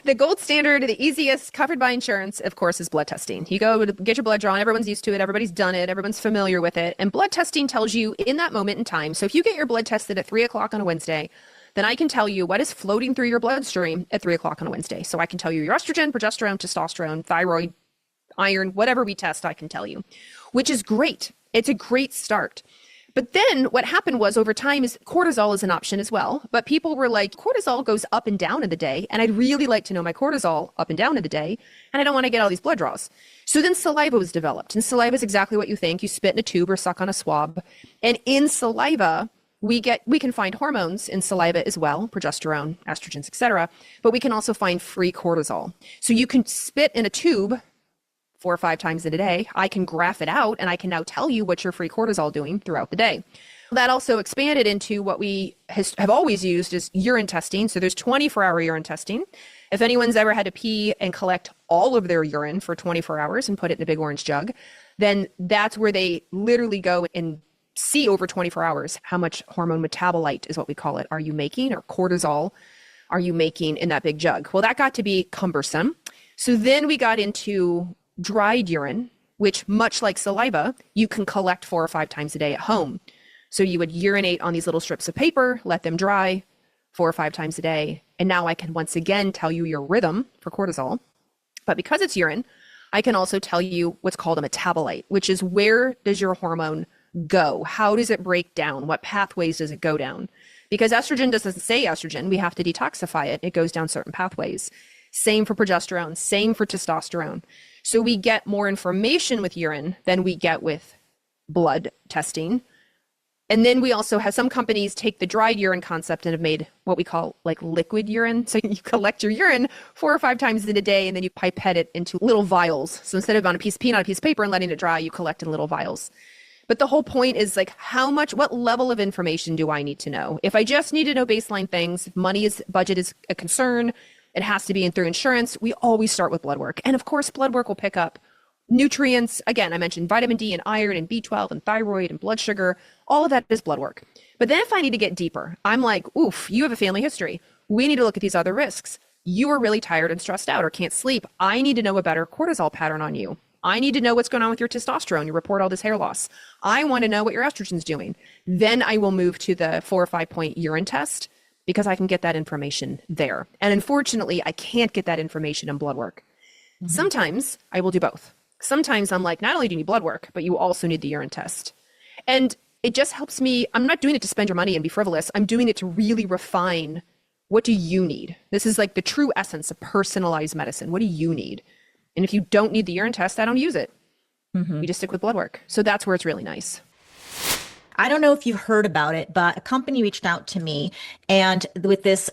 The gold standard, the easiest, covered by insurance, of course, is blood testing. You go to get your blood drawn. Everyone's used to it. Everybody's done it. Everyone's familiar with it. And blood testing tells you in that moment in time. So if you get your blood tested at 3 o'clock on a Wednesday, then I can tell you what is floating through your bloodstream at 3 o'clock on a Wednesday. So I can tell you your estrogen, progesterone, testosterone, thyroid, iron, whatever we test, I can tell you, which is great. It's a great start. But then what happened was over time is cortisol is an option as well. But people were like, cortisol goes up and down in the day. And I'd really like to know my cortisol up and down in the day. And I don't want to get all these blood draws. So then saliva was developed. And saliva is exactly what you think. You spit in a tube or suck on a swab. And in saliva, we can find hormones in saliva as well, progesterone, estrogens, etc. But we can also find free cortisol. So you can spit in a tube 4 or 5 times in a day. I can graph it out and I can now tell you what your free cortisol doing throughout the day. That also expanded into what we have always used is urine testing. So there's 24-hour urine testing. If anyone's ever had to pee and collect all of their urine for 24 hours and put it in a big orange jug, then that's where they literally go and see over 24 hours how much hormone metabolite is what we call it are you making, or cortisol are you making in that big jug. Well, that got to be cumbersome. So then we got into dried urine, which much like saliva, you can collect 4 or 5 times a day at home. So you would urinate on these little strips of paper, let them dry 4 or 5 times a day. And now I can once again tell you your rhythm for cortisol. But because it's urine, I can also tell you what's called a metabolite, which is where does your hormone go? How does it break down? What pathways does it go down? Because estrogen doesn't say estrogen. We have to detoxify it. It goes down certain pathways. Same for progesterone, same for testosterone. So we get more information with urine than we get with blood testing. And then we also have some companies take the dried urine concept and have made what we call like liquid urine. So you collect your urine 4 or 5 times in a day and then you pipette it into little vials. So instead of on a piece of peanut, a piece of paper and letting it dry, you collect in little vials. But the whole point is like what level of information do I need to know? If I just need to know baseline things, if budget is a concern, it has to be in through insurance, we always start with blood work. And of course, blood work will pick up nutrients. Again, I mentioned vitamin D and iron and B12 and thyroid and blood sugar. All of that is blood work. But then if I need to get deeper, I'm like, oof, you have a family history. We need to look at these other risks. You are really tired and stressed out or can't sleep. I need to know a better cortisol pattern on you. I need to know what's going on with your testosterone. You report all this hair loss. I want to know what your estrogen's doing. Then I will move to the 4 or 5 point urine test because I can get that information there. And unfortunately, I can't get that information in blood work. Mm-hmm. Sometimes I will do both. Sometimes I'm like, not only do you need blood work, but you also need the urine test. And it just helps me. I'm not doing it to spend your money and be frivolous. I'm doing it to really refine, what do you need? This is like the true essence of personalized medicine. What do you need? And if you don't need the urine test, I don't use it. Mm-hmm. We just stick with blood work. So that's where it's really nice. I don't know if you've heard about it, but a company reached out to me and with this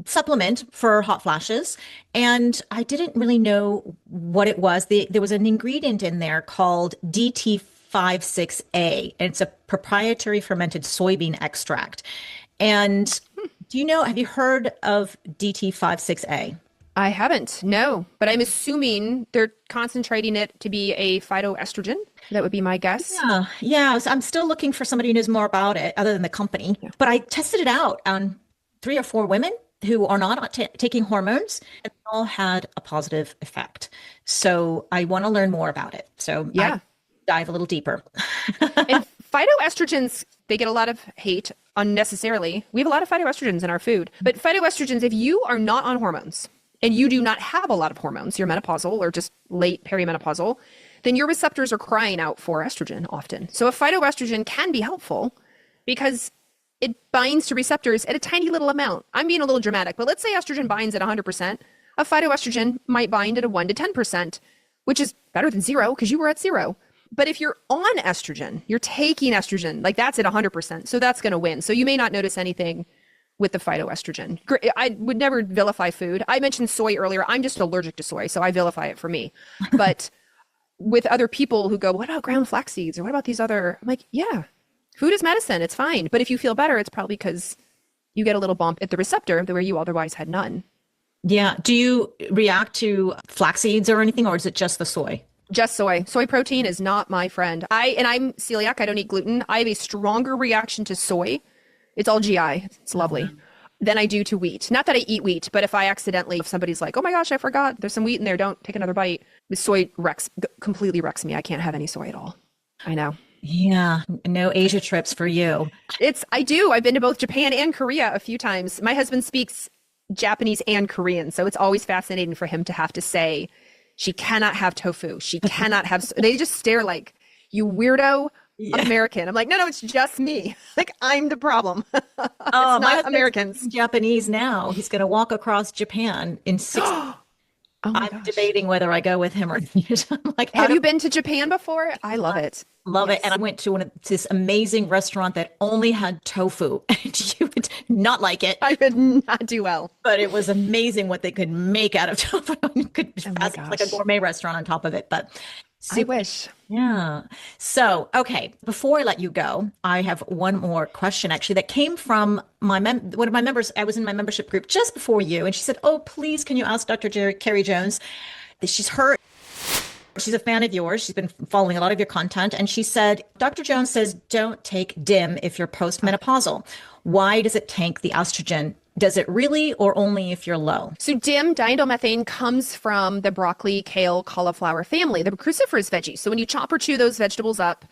supplement for hot flashes. And I didn't really know what it was. There was an ingredient in there called DT56A, and it's a proprietary fermented soybean extract. And have you heard of DT56A? I haven't, no, but I'm assuming they're concentrating it to be a phytoestrogen. That would be my guess. Yeah. So I'm still looking for somebody who knows more about it other than the company. Yeah. But I tested it out on 3 or 4 women who are not taking hormones, and they all had a positive effect. So I want to learn more about it. So I dive a little deeper. And phytoestrogens, they get a lot of hate unnecessarily. We have a lot of phytoestrogens in our food, but phytoestrogens, if you are not on hormones, and you do not have a lot of hormones, you're menopausal or just late perimenopausal, then your receptors are crying out for estrogen often. So a phytoestrogen can be helpful because it binds to receptors at a tiny little amount. I'm being a little dramatic, but let's say estrogen binds at 100%. A phytoestrogen might bind at a 1 to 10%, which is better than 0 because you were at 0. But if you're on estrogen, you're taking estrogen, like that's at 100%. So that's going to win. So you may not notice anything with the phytoestrogen. I would never vilify food. I mentioned soy earlier. I'm just allergic to soy, so I vilify it for me. But with other people who go, what about ground flax seeds? Or what about these other, I'm like, yeah, food is medicine. It's fine. But if you feel better, it's probably because you get a little bump at the receptor where you otherwise had none. Yeah. Do you react to flax seeds or anything, or is it just the soy? Just soy. Soy protein is not my friend. I'm celiac. I don't eat gluten. I have a stronger reaction to soy. It's all GI. It's lovely. than I do to wheat. Not that I eat wheat, but if somebody's like, oh my gosh, I forgot there's some wheat in there, don't take another bite. The soy completely wrecks me. I can't have any soy at all. I know. Yeah, no Asia trips for you. I do. I've been to both Japan and Korea a few times. My husband speaks Japanese and Korean, so it's always fascinating for him to have to say, she cannot have tofu. She cannot have, they just stare like, you weirdo American. I'm like, no, it's just me. Like, I'm the problem. Oh, it's not Americans. Japanese now. He's going to walk across Japan in 6 Oh my I'm gosh. debating whether I go with him or not. I'm like, Have you been to Japan before? I love it. love it. And I went to this amazing restaurant that only had tofu. And you would not like it, I would not do well. but it was amazing what they could make out of tofu. Oh my It's like a gosh. gourmet restaurant on top of it. But I wish. yeah. So, okay, before I let you go, I have one more question actually that came from one of my members. I was in my membership group just before you, and she said, "Oh, please, can you ask Dr. Carrie Jones?" She's a fan of yours. She's been following a lot of your content, and she said, "Dr. Jones says don't take DIM if you're postmenopausal. Why does it tank the estrogen? Does it really, or only if you're low?" So DIM, diindolylmethane, comes from the broccoli, kale, cauliflower family, the cruciferous veggies. So when you chop or chew those vegetables up,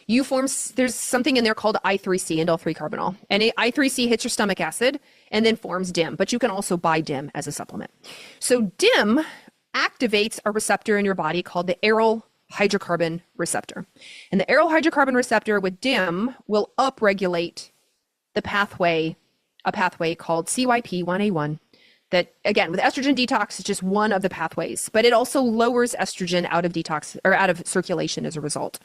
there's something in there called I3C, indole 3-carbinol. And I3C hits your stomach acid and then forms DIM, but you can also buy DIM as a supplement. So DIM activates a receptor in your body called the aryl hydrocarbon receptor. And the aryl hydrocarbon receptor with DIM will upregulate a pathway called CYP1A1 that, again, with estrogen detox is just one of the pathways, but it also lowers estrogen out of detox or out of circulation as a result.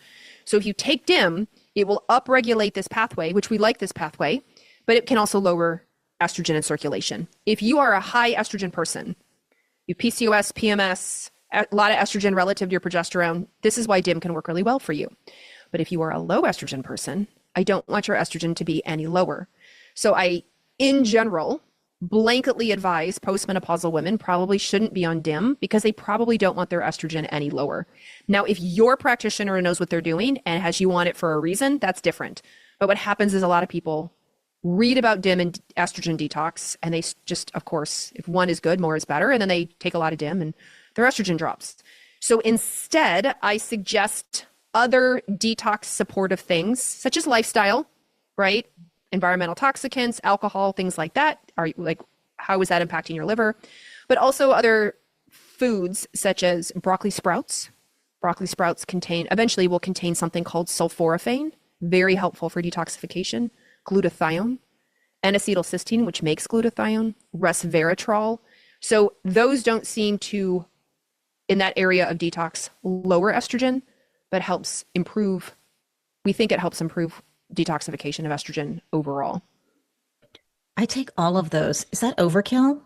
So if you take DIM, it will upregulate this pathway, which we like this pathway, but it can also lower estrogen in circulation. If you are a high estrogen person, you PCOS, PMS, a lot of estrogen relative to your progesterone, this is why DIM can work really well for you. But if you are a low estrogen person, I don't want your estrogen to be any lower. So in general, blanketly advise postmenopausal women probably shouldn't be on DIM because they probably don't want their estrogen any lower. Now, if your practitioner knows what they're doing and has you on it for a reason, that's different. But what happens is a lot of people read about DIM and estrogen detox, and they just, of course, if one is good, more is better, and then they take a lot of DIM and their estrogen drops. So instead, I suggest other detox supportive things, such as lifestyle, right? Environmental toxicants, alcohol, things like that. How is that impacting your liver? But also other foods such as broccoli sprouts. Broccoli sprouts eventually will contain something called sulforaphane, very helpful for detoxification, glutathione, N-acetylcysteine, which makes glutathione, resveratrol. So those don't seem to, in that area of detox, lower estrogen, but we think it helps improve detoxification of estrogen overall. I take all of those. Is that overkill?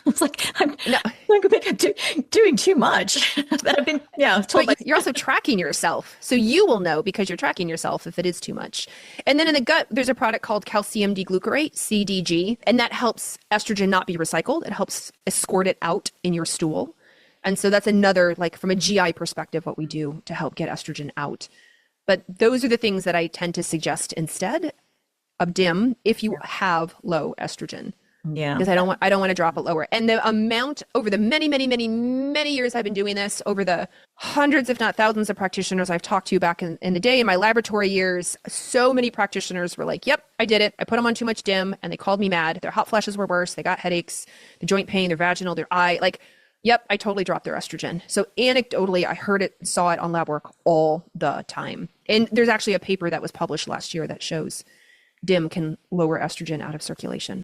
It's like No, I think I'm doing too much. That I've been told. but you're also tracking yourself. So you will know because you're tracking yourself if it is too much. And then in the gut, there's a product called calcium deglucarate, CDG, and that helps estrogen not be recycled. It helps escort it out in your stool. And so that's another, from a GI perspective, what we do to help get estrogen out. But those are the things that I tend to suggest instead of DIM if you have low estrogen. Yeah. Because I don't want to drop it lower. And the amount over the many, many, many, many years I've been doing this, over the hundreds, if not thousands of practitioners I've talked to back in the day in my laboratory years, so many practitioners were like, yep, I did it. I put them on too much DIM and they called me mad. Their hot flashes were worse. They got headaches, the joint pain, their vaginal, their eye, yep, I totally dropped their estrogen. So anecdotally, I heard it, saw it on lab work all the time. And there's actually a paper that was published last year that shows DIM can lower estrogen out of circulation.